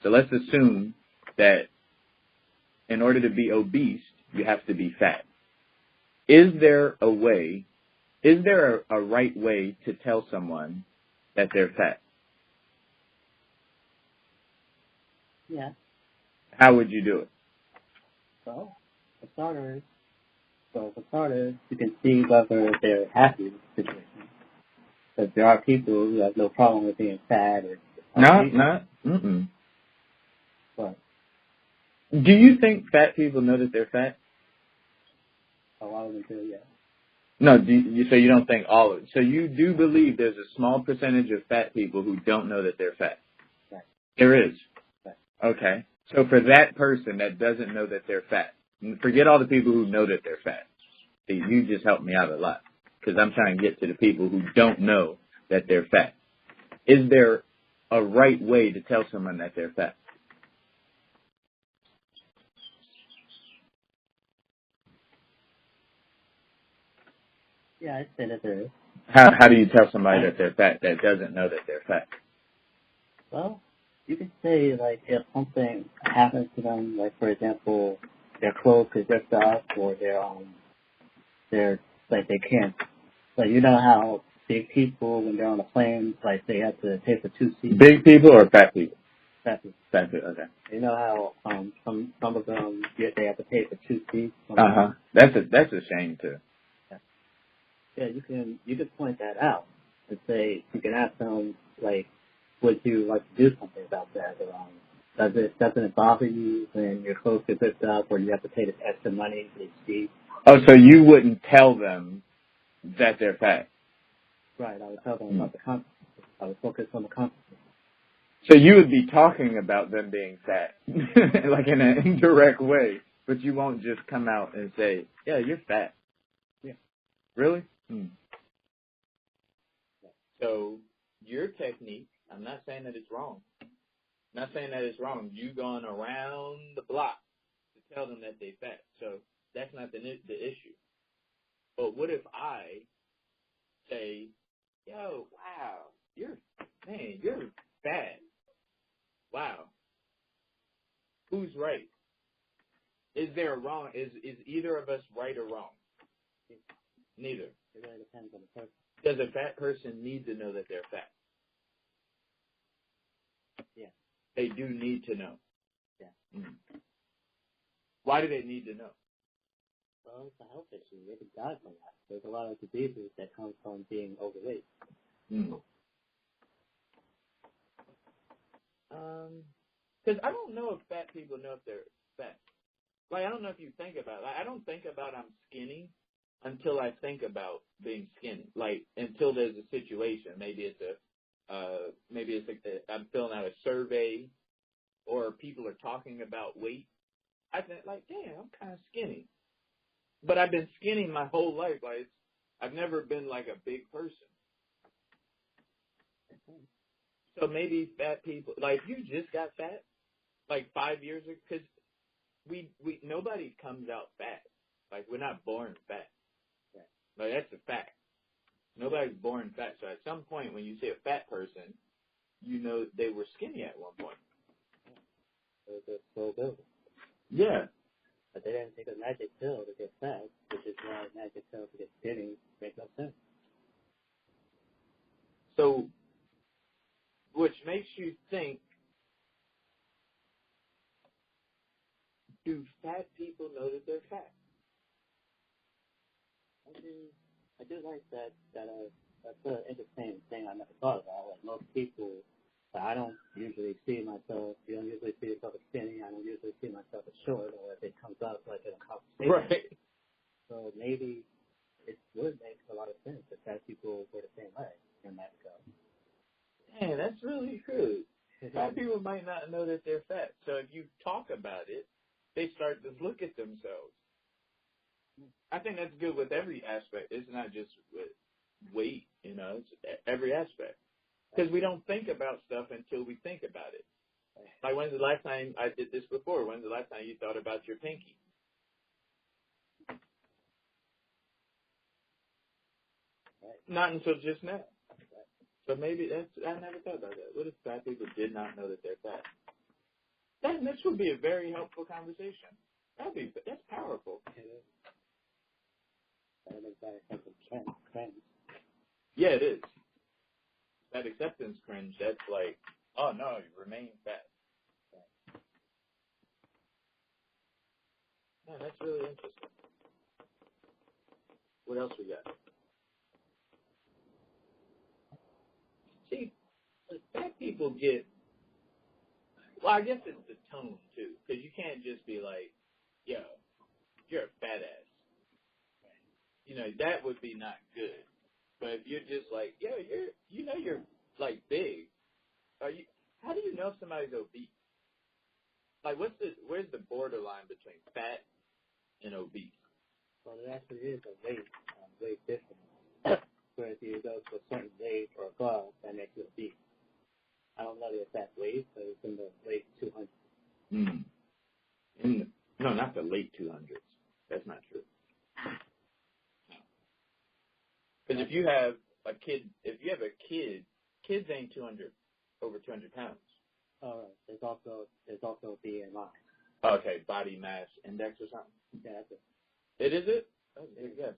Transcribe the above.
So let's assume that in order to be obese, you have to be fat. Is there a right way to tell someone that they're fat? Yeah. How would you do it? So, for starters, you can see whether they're happy with the situation. Because there are people who have no problem with being fat or... What? Do you think fat people know that they're fat? A lot of them do, yeah. No, so you don't think all of it. So you do believe there's a small percentage of fat people who don't know that they're fat? Right. There is? Right. Okay. So for that person that doesn't know that they're fat, forget all the people who know that they're fat. See, you just helped me out a lot because I'm trying to get to the people who don't know that they're fat. Is there a right way to tell someone that they're fat? Yeah, I'd say that there is. How do you tell somebody that they're fat that doesn't know that they're fat? Well, you could say, like, if something happens to them, like, for example, their clothes could ripped off or they're, like, they can't, like, you know how big people, when they're on a plane, like, they have to pay for 2 seats? Big people or fat people? Fat people. Fat people, okay. You know how some of them, they have to pay for 2 seats? Uh-huh. That's a shame, too. Yeah, you can point that out and say, you can ask them, like, would you like to do something about that? Or, doesn't it bother you when your clothes get ripped up or you have to pay this extra money for each seat? Oh, so you wouldn't tell them that they're fat? Right, I would tell them about the consequences. I would focus on the consequences. So you would be talking about them being fat, like in an indirect way, but you won't just come out and say, yeah, you're fat. Yeah. Really? So your technique, I'm not saying that it's wrong. I'm not saying that it's wrong. You going around the block to tell them that they're fat. So that's not the issue. But what if I say, yo, wow, you're fat. Wow. Who's right? Is there a wrong? Is either of us right or wrong? Neither. It really depends on the person. Does a fat person need to know that they're fat? Yeah. They do need to know. Yeah. Why do they need to know? Well, it's a health issue. They could die from that. There's a lot of diseases that come from being overweight. Because I don't know if fat people know if they're fat. Like, I don't know if you think about it. Like, I don't think about I'm skinny until I think about being skinny. Like, until there's a situation. Maybe it's I'm filling out a survey or people are talking about weight. I think, like, damn, I'm kind of skinny. But I've been skinny my whole life. Like, I've never been like a big person. So maybe fat people, like, you just got fat, like 5 years ago, because nobody comes out fat. Like, we're not born fat. Like, that's a fact. Nobody's born fat. So at some point, when you see a fat person, you know they were skinny at one point. They're slow build. Yeah. But they didn't take a magic pill to get fat, which is why magic pills to get skinny make no sense. So, which makes you think, do fat people know that they're fat? I do like that. That's an interesting thing I never thought about. Like most people, I don't usually see myself. You don't usually see yourself as skinny. I don't usually see myself as short, or if it comes up like in a conversation. Right. So maybe it would make a lot of sense if fat people were the same way in that regard. Man, that's really good. Fat people might not know that they're fat. So if you talk about it, they start to look at themselves. I think that's good with every aspect. It's not just with weight, it's every aspect. Because we don't think about stuff until we think about it. Like, when's the last time, I did this before, when's the last time you thought about your pinky? Not until just now. So maybe I never thought about that. What if fat people did not know that they're fat? Man, this would be a very helpful conversation. That's powerful. Trends. Yeah, it is. That acceptance cringe, that's like, oh no, you remain fat. Man, that's really interesting. What else we got? See, fat people get, well, I guess it's the tone too, because you can't just be like, yo, you're a fat ass. You know, that would be not good. But if you're just like, yo, you're like big. How do you know if somebody's obese? Like, where's the borderline between fat and obese? Well, there actually is a weight difference. Whereas you go to a certain weight or above, that makes you obese. I don't know the exact weight, but it's in the late 200s. No, not the late 200s. That's not true. Because if you have a kid, kids ain't over 200 pounds. All right. There's also BMI. Okay, body mass index or something. Yeah, that's it. It is it? Oh, there you go.